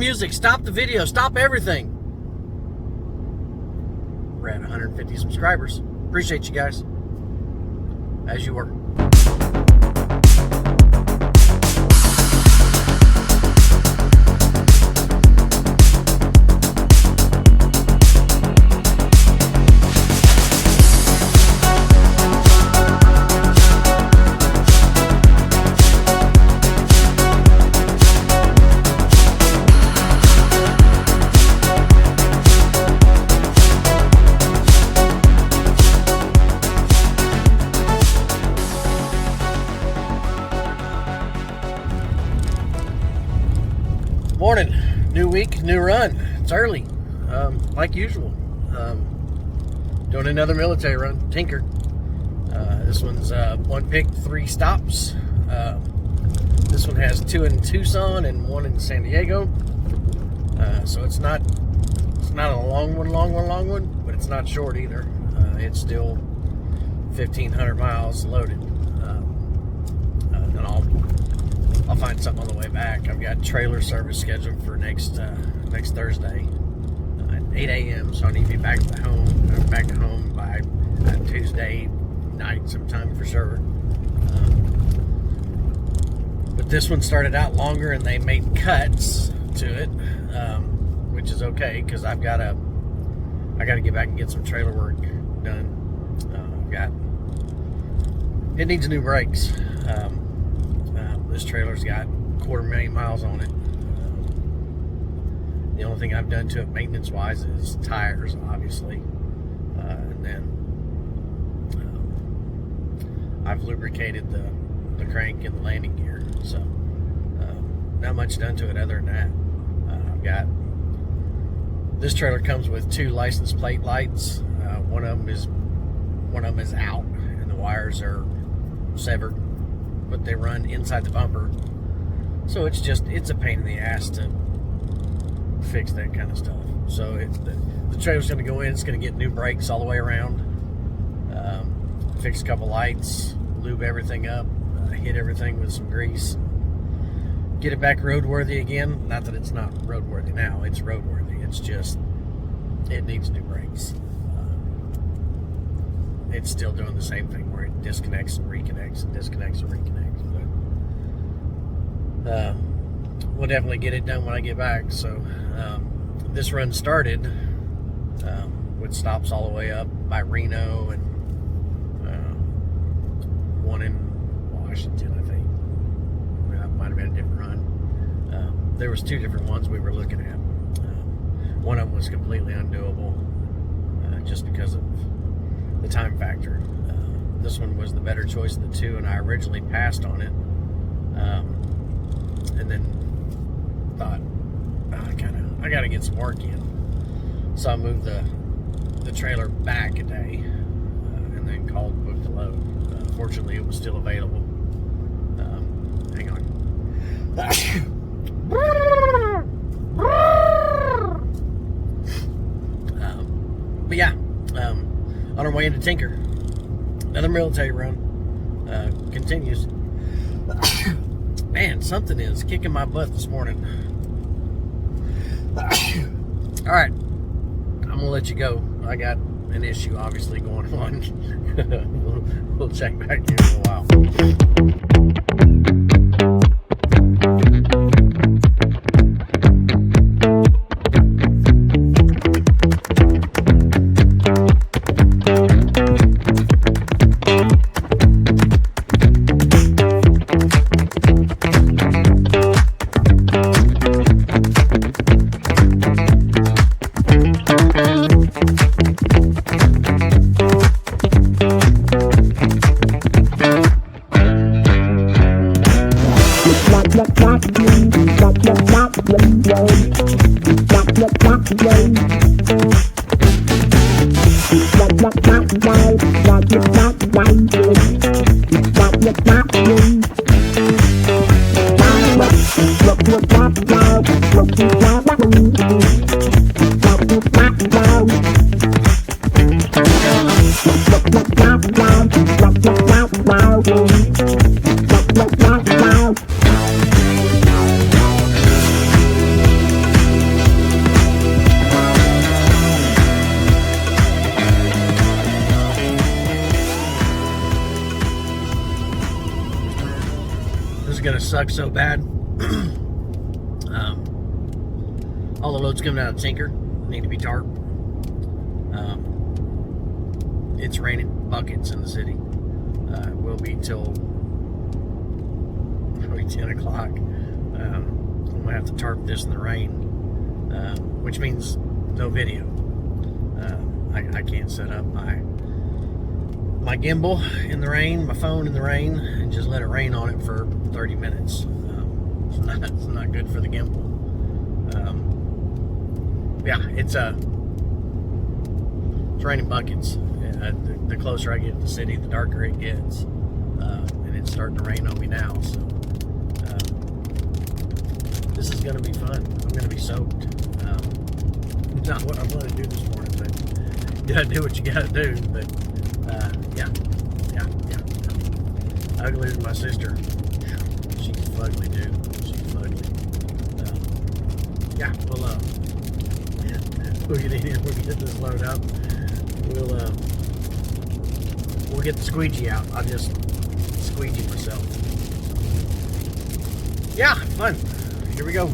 music, stop the video, stop everything. We're at 150 subscribers. Appreciate you guys. As you were. Morning, new week, new run. It's early, like usual. Doing another military run, Tinker. This one's one pick, 3 stops. This one has 2 in Tucson and 1 in San Diego. So it's not a long one, but it's not short either. It's still 1,500 miles loaded. And I'll find something on the way back. I've got trailer service scheduled for next Thursday at 8 a.m. So I need to be back to home by Tuesday night sometime for sure. But this one started out longer, and they made cuts to it, which is okay because I got to get back and get some trailer work done. It needs new brakes. This trailer's got 250,000 miles on it. The only thing I've done to it maintenance-wise is tires, obviously. And then I've lubricated the crank and the landing gear. So not much done to it other than that. This trailer comes with 2 license plate lights. One of them is out, and the wires are severed, but they run inside the bumper. So it's a pain in the ass to fix that kind of stuff. So the trailer's going to go in, it's going to get new brakes all the way around, fix a couple lights, lube everything up, hit everything with some grease, get it back roadworthy again. Not that it's not roadworthy now, it's roadworthy. It's just, it needs new brakes. It's still doing the same thing where it disconnects and reconnects and disconnects and reconnects. But we'll definitely get it done when I get back. So this run started with stops all the way up by Reno and one in Washington, I think. That might have been a different run. There was 2 different ones we were looking at. One of them was completely undoable just because of the time factor. This one was the better choice of the 2, and I originally passed on it, and then thought, I gotta get some work in. So I moved the trailer back a day, and then called and booked the load. Fortunately, it was still available. Hang on. But yeah, on our way into Tinker. Another military run continues. Man, something is kicking my butt this morning. All right, I'm gonna let you go. I got an issue obviously going on. We'll check back here in a while. sucks so bad. All the loads coming out of Tinker need to be tarped. It's raining buckets in the city. It will be till probably 10 o'clock. I'm going to have to tarp this in the rain, which means no video. I can't set up my gimbal in the rain, my phone in the rain, and just let it rain on it for 30 minutes. It's not good for the gimbal. Yeah, it's raining buckets. The closer I get to the city, the darker it gets, and it's starting to rain on me now. So this is going to be fun. I'm going to be soaked. Not what I want to do this morning, but you got to do what you got to do. But yeah. Ugly as my sister. She's fugly, dude. She's fugly. Yeah, we'll get in here. We'll get this load up. We'll get the squeegee out. I'll just squeegee myself. Yeah, fun. Here we go.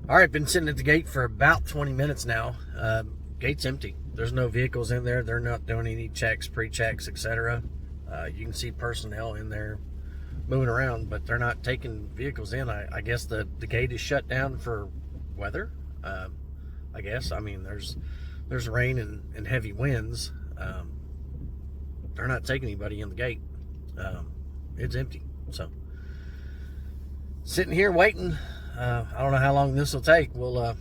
All right, been sitting at the gate for about 20 minutes now. Gate's empty. There's no vehicles in there. They're not doing any checks, pre-checks, etc. You can see personnel in there moving around, but they're not taking vehicles in. I guess the gate is shut down for weather. I guess. I mean, there's rain and heavy winds. They're not taking anybody in the gate. It's empty. So sitting here waiting. I don't know how long this will take. We'll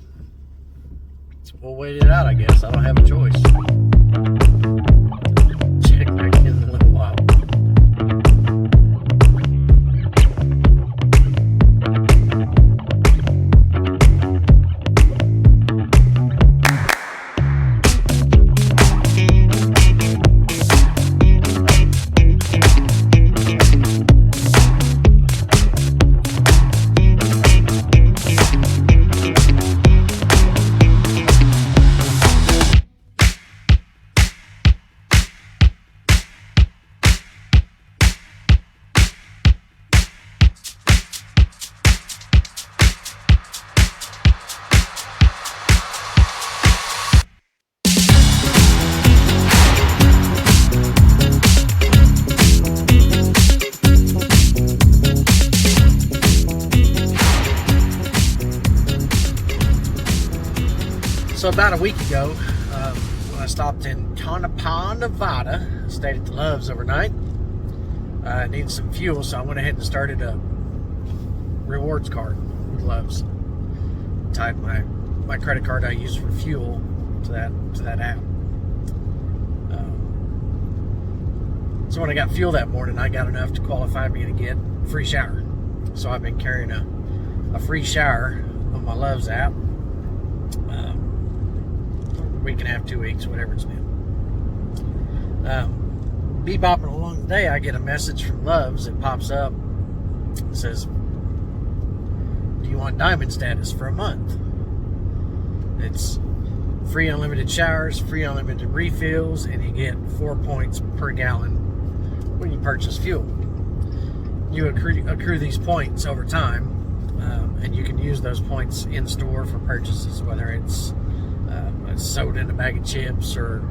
wait it out, I guess. I don't have a choice. Check back in a little while. So about a week ago, when I stopped in Tonopah, Nevada, stayed at the Loves overnight, I needed some fuel, so I went ahead and started a rewards card with Loves. Tied my credit card I use for fuel to that app. So when I got fuel that morning, I got enough to qualify me to get a free shower. So I've been carrying a free shower on my Loves app. Week and a half, 2 weeks, whatever it's been. Bebopping along the day, I get a message from Loves. It pops up. It says, "Do you want diamond status for a month?" It's free unlimited showers, free unlimited refills, and you get 4 points per gallon when you purchase fuel. You accrue these points over time, and you can use those points in store for purchases, whether it's a soda and a bag of chips, or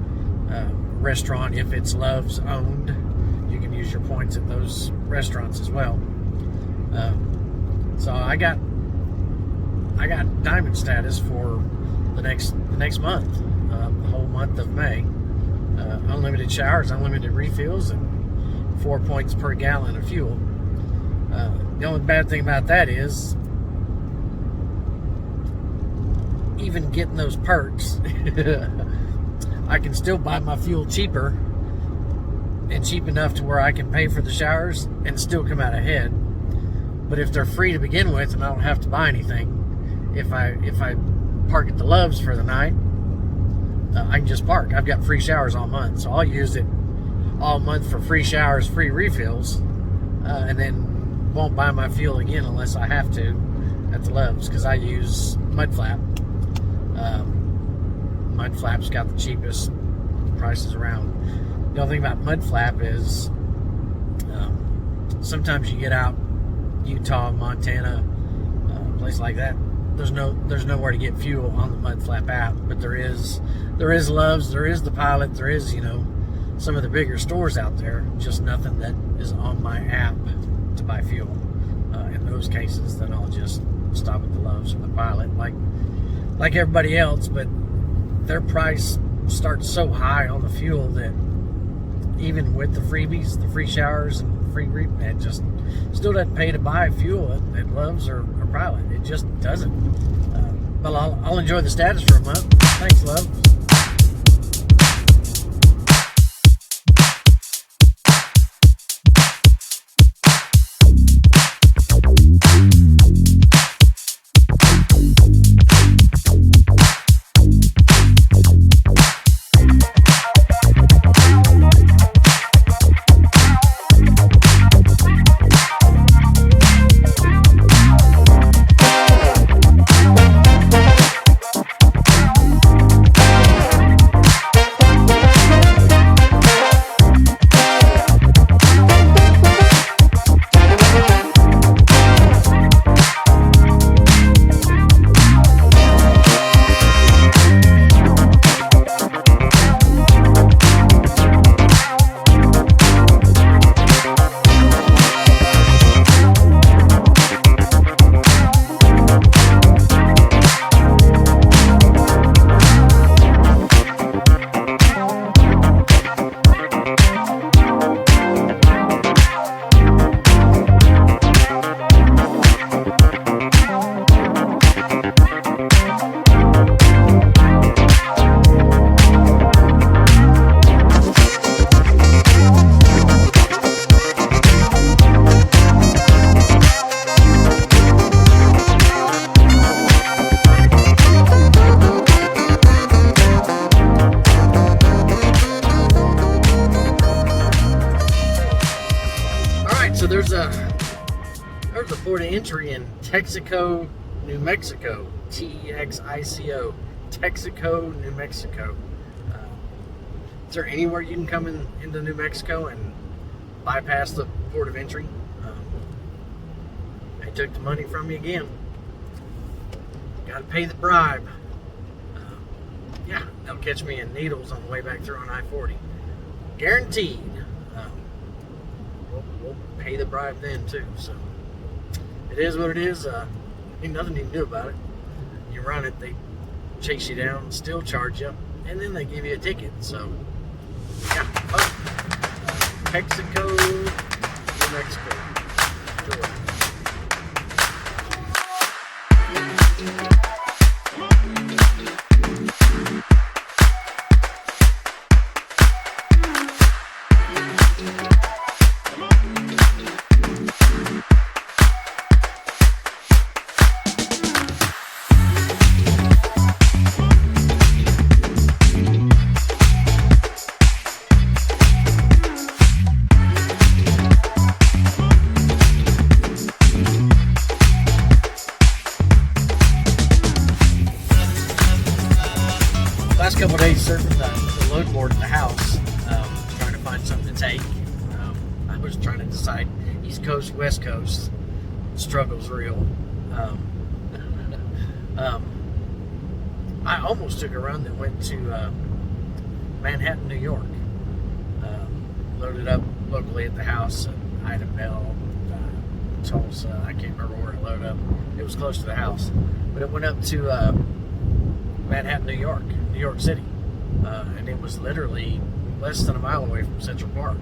restaurant. If it's Love's owned, you can use your points at those restaurants as well. So I got diamond status for the next month, the whole month of May. Unlimited showers, unlimited refills, and 4 points per gallon of fuel. The only bad thing about that is, even getting those perks, I can still buy my fuel cheaper, and cheap enough to where I can pay for the showers and still come out ahead. But if they're free to begin with and I don't have to buy anything, if I park at the Loves for the night, I can just park. I've got free showers all month, so I'll use it all month for free showers, free refills, and then won't buy my fuel again unless I have to at the Loves, because I use Mudflap. Mudflap's got the cheapest prices around. The only thing about Mudflap is sometimes you get out Utah, Montana, place like that. There's nowhere to get fuel on the Mudflap app, but there is Love's, there is the Pilot, there is some of the bigger stores out there. Just nothing that is on my app to buy fuel. In those cases, then I'll just stop at the Love's or the Pilot, like everybody else. But their price starts so high on the fuel that even with the freebies, the free showers and free it just still doesn't pay to buy fuel at Love's or Pilot. It just doesn't. But I'll enjoy the status for a month. Thanks, Love. So there's a port of entry in Texaco, New Mexico. Texico, Texaco, New Mexico. Is there anywhere you can come into New Mexico and bypass the port of entry? They took the money from me again. Got to pay the bribe. Yeah, they'll catch me in Needles on the way back through on I-40. Guaranteed. We'll pay the bribe then too. So it is what it is. Ain't nothing you can do about it. You run it, they chase you down, still charge you, and then they give you a ticket. So yeah, Texaco, New Mexico. Enjoy. Last couple of days surfing the load board at the house, trying to find something to take. I was trying to decide East Coast, West Coast. Struggle's real. I almost took a run that went to Manhattan, New York. Loaded up locally at the house, Ida Bell, Tulsa. I can't remember where it loaded up. It was close to the house, but it went up to Manhattan, New York City, and it was literally less than a mile away from Central Park.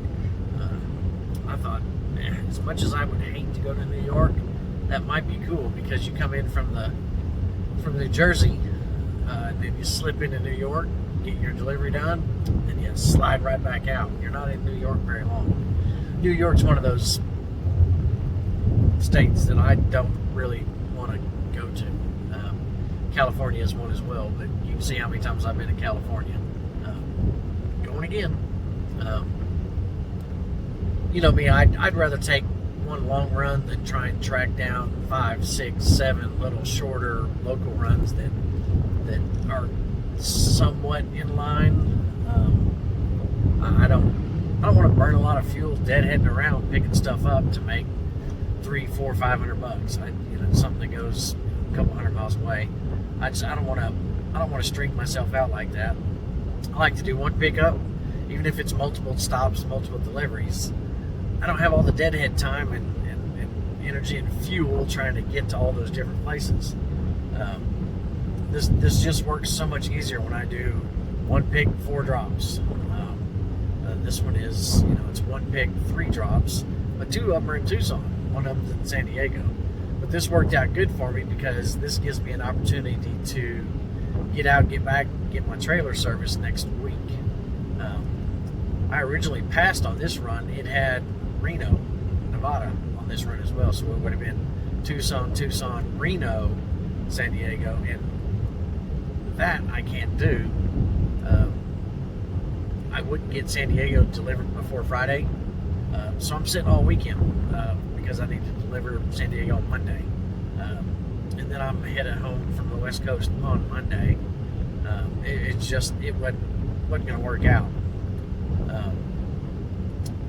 I thought, as much as I would hate to go to New York, that might be cool because you come in from New Jersey, then you slip into New York, get your delivery done, and you slide right back out. You're not in New York very long. New York's one of those states that I don't really want to go to. California is one as well, but you can see how many times I've been in California. Going again. You know me, I'd rather take one long run than try and track down 5, 6, 7 little shorter local runs that are somewhat in line. I I don't want to burn a lot of fuel deadheading around picking stuff up to make $300, $400, $500. Something that goes a couple hundred miles away. I don't want to string myself out like that. I like to do one pickup, even if it's multiple stops, multiple deliveries. I don't have all the deadhead time and energy and fuel trying to get to all those different places. This just works so much easier when I do one pick, 4 drops. This one is, it's one pick, 3 drops, but 2 of them are in Tucson, one of them's in San Diego. But this worked out good for me because this gives me an opportunity to get out, get back, get my trailer service next week. I originally passed on this run. It had Reno, Nevada on this run as well, so it would have been Tucson, Reno, San Diego, and that I can't do. I wouldn't get San Diego delivered before Friday, so I'm sitting all weekend because I need to deliver San Diego on Monday, and then I'm headed home from the West Coast on Monday. It wasn't going to work out.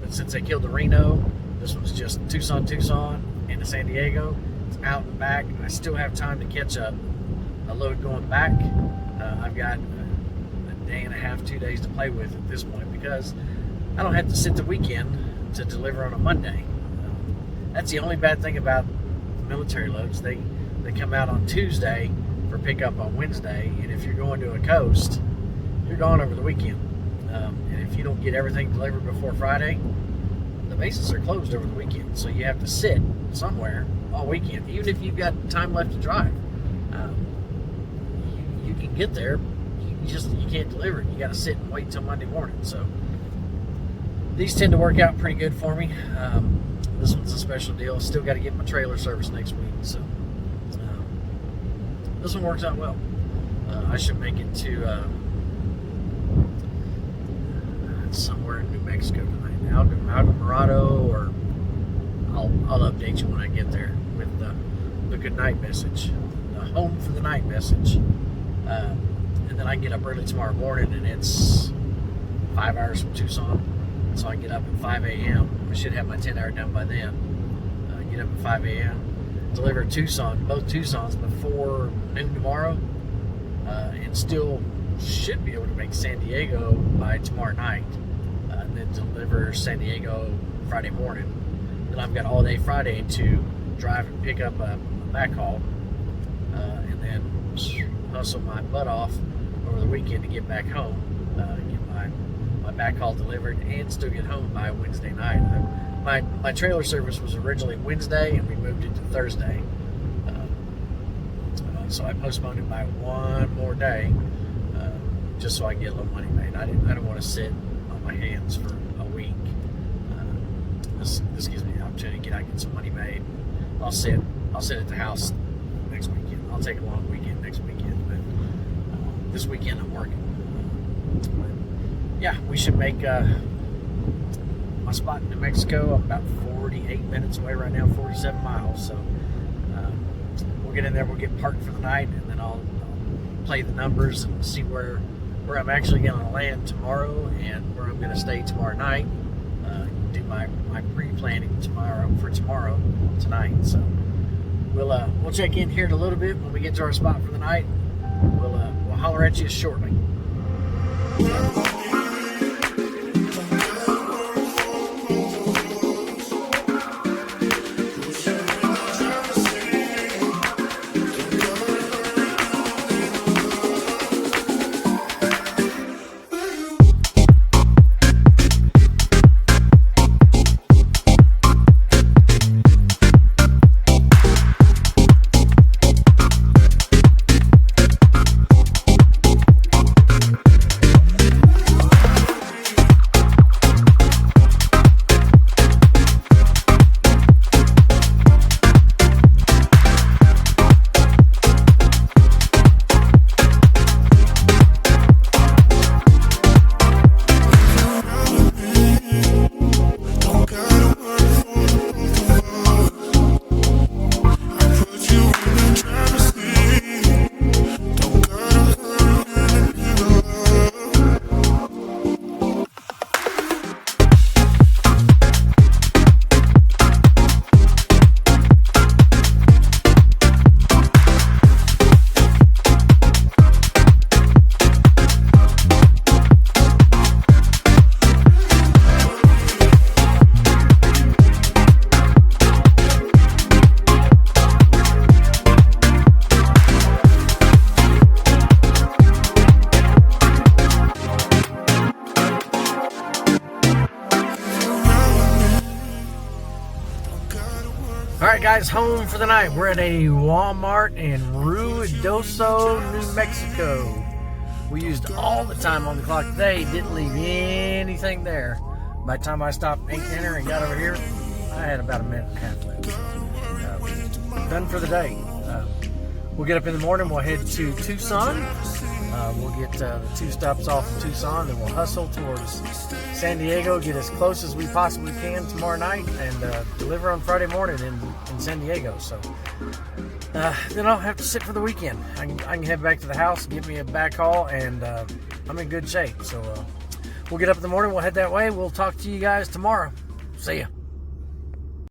But since they killed the Reno, this one's just Tucson, into San Diego. It's out and back. I still have time to catch a load going back. I've got a day and a half, 2 days to play with at this point because I don't have to sit the weekend to deliver on a Monday. That's the only bad thing about military loads. They come out on Tuesday for pickup on Wednesday, and if you're going to a coast, you're gone over the weekend. And if you don't get everything delivered before Friday, the bases are closed over the weekend, so you have to sit somewhere all weekend, even if you've got time left to drive. You can get there, you can't deliver it. You got to sit and wait till Monday morning. So these tend to work out pretty good for me. This one's a special deal. Still got to get my trailer service next week, so this one works out well. I should make it to somewhere in New Mexico tonight, Alvarado, or I'll update you when I get there with the good night message, the home for the night message, and then I get up early tomorrow morning, and it's 5 hours from Tucson, so I get up at 5 a.m. I should have my 10-hour done by then. Get up at 5 a.m., deliver both Tucsons before noon tomorrow, and still should be able to make San Diego by tomorrow night, and then deliver San Diego Friday morning. Then I've got all day Friday to drive and pick up a backhaul, and then hustle my butt off over the weekend to get back home, get my backhaul delivered, and still get home by Wednesday night. My trailer service was originally Wednesday, and we moved it to Thursday, so I postponed it by one more day, just so I can get a little money made. I don't want to sit on my hands for a week. This gives me the opportunity to get some money made. I'll sit at the house next weekend. I'll take a long weekend next weekend, but this weekend I'm working. But yeah, we should make my spot in New Mexico. I'm about 48 minutes away right now, 47 miles. So we'll get in there. We'll get parked for the night, and then I'll play the numbers and see where I'm actually going to land tomorrow and where I'm going to stay tomorrow night. Do my pre-planning tonight. So we'll check in here in a little bit when we get to our spot for the night. We'll holler at you shortly. guys home for the night. We're at a Walmart in Ruidoso, New Mexico. We used all the time on the clock today, didn't leave anything there. By the time I stopped, ate dinner, and got over here, I had about a minute and a half left. Done for the day. We'll get up in the morning, we'll head to Tucson. We'll get the 2 stops off of Tucson, then we'll hustle towards San Diego, get as close as we possibly can tomorrow night, and deliver on Friday morning in San Diego. So then I'll have to sit for the weekend. I can head back to the house, get me a backhaul, and I'm in good shape. So we'll get up in the morning, we'll head that way. We'll talk to you guys tomorrow. See ya.